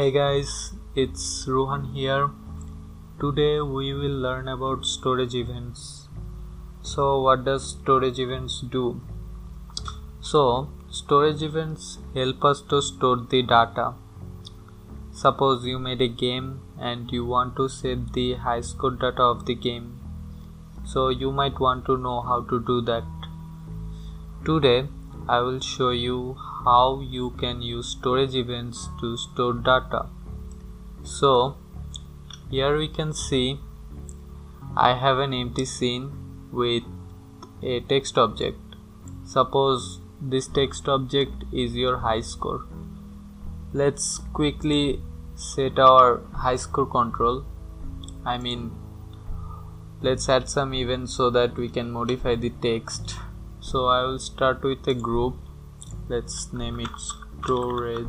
Hey guys, it's Rohan here. Today we will learn about storage events. So what does storage events do? So storage events help us to store the data. Suppose you made a game and you want to save the high score data of the game. So you might want to know how to do that. Today I will show you how you can use storage events to store data. So here we can see I have an empty scene with a text object. Suppose this text object is your high score. Let's quickly set our high score control. Let's add some events so that we can modify the text. So I will start with a group. Let's name it storage.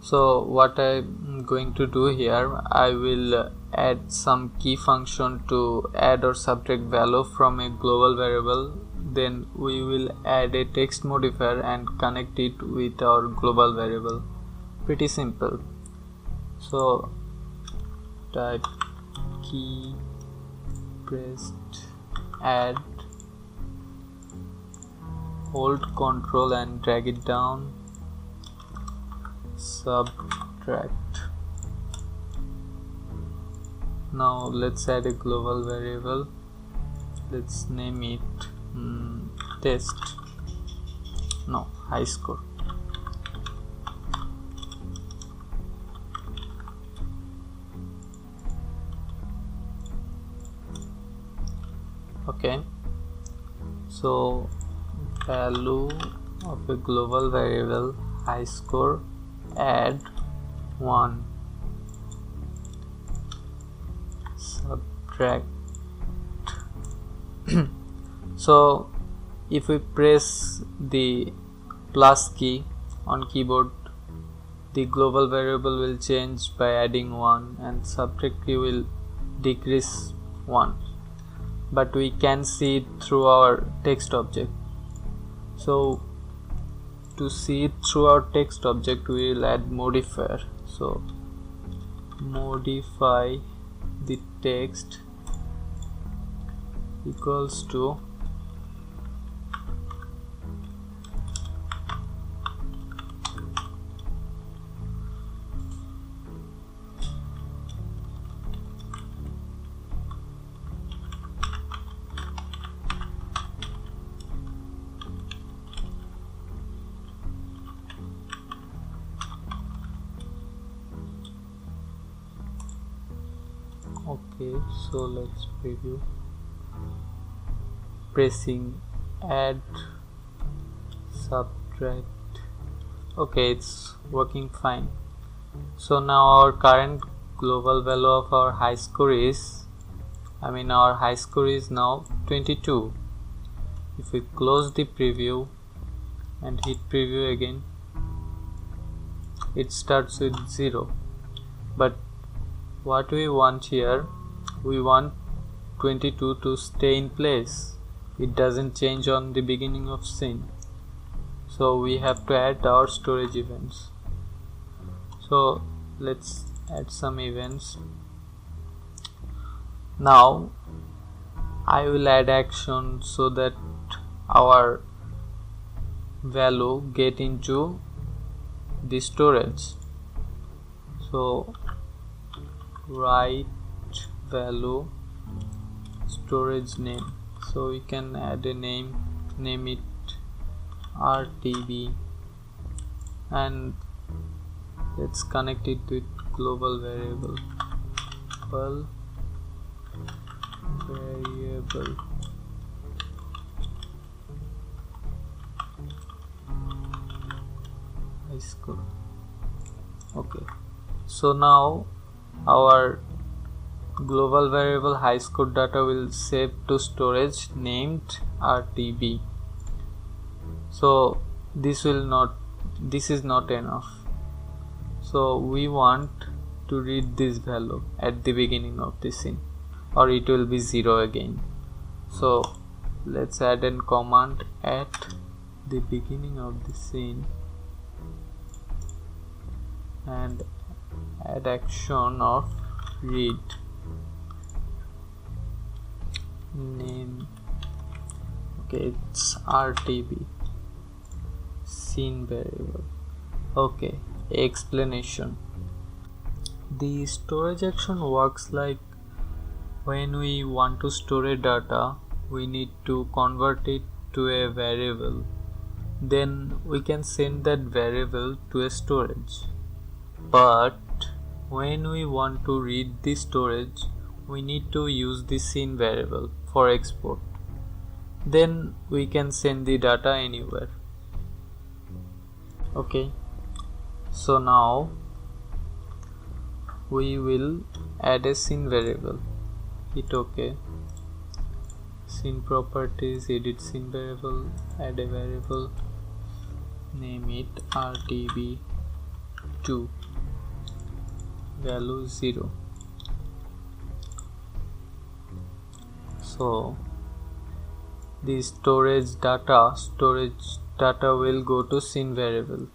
So what I'm going to do here, I will add some key function to add or subtract value from a global variable. Then we will add a text modifier and connect it with our global variable. Pretty simple. So type key pressed, add, hold Ctrl and drag it down, subtract. Now let's add a global variable. Let's name it high score. Okay, so value of a global variable high score, add 1, subtract. So if we press the plus key on keyboard, the global variable will change by adding 1 and subtract key will decrease 1, but we can see it through our text object. So to see it through our text object, we will add modifier. So modify the text equals to okay, so let's preview. Pressing add, subtract. Okay, it's working fine. So now our current global value of our high score is, our high score is now 22. If we close the preview and hit preview again, it starts with 0. But what we want here, we want 22 to stay in place. It doesn't change on the beginning of scene. So we have to add our storage events. So let's add some events. Now I will add action so that our value get into the storage. So write value storage name. So we can add a name it RTB, and let's connect it with global variable high score. Okay, so now our global variable high score data will save to storage named RTB. So this is not enough. So we want to read this value at the beginning of the scene, or it will be 0 again. So let's add a command at the beginning of the scene and add action of read, name, okay, it's RTB, scene variable. Okay, explanation. The storage action works like when we want to store a data, we need to convert it to a variable. Then we can send that variable to a storage. But when we want to read the storage, we need to use the scene variable for export. Then we can send the data anywhere. Okay, so now we will add a scene variable. Hit OK. Scene properties, edit scene variable, add a variable, name it RTB2, value 0. So the storage data will go to scene variable,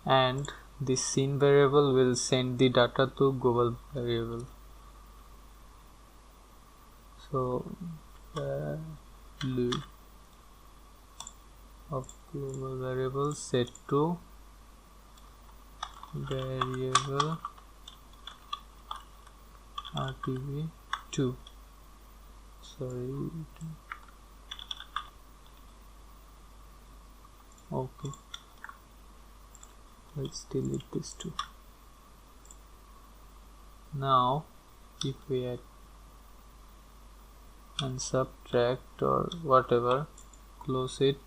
and the scene variable will send the data to global variable. So value of global variable set to variable RTB2. Sorry. Okay. Let's delete this too. Now if we add and subtract or whatever, close it,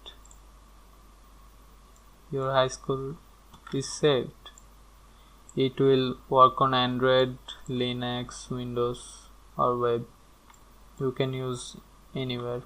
your high school is saved. It will work on Android, Linux, Windows or web. You can use anywhere.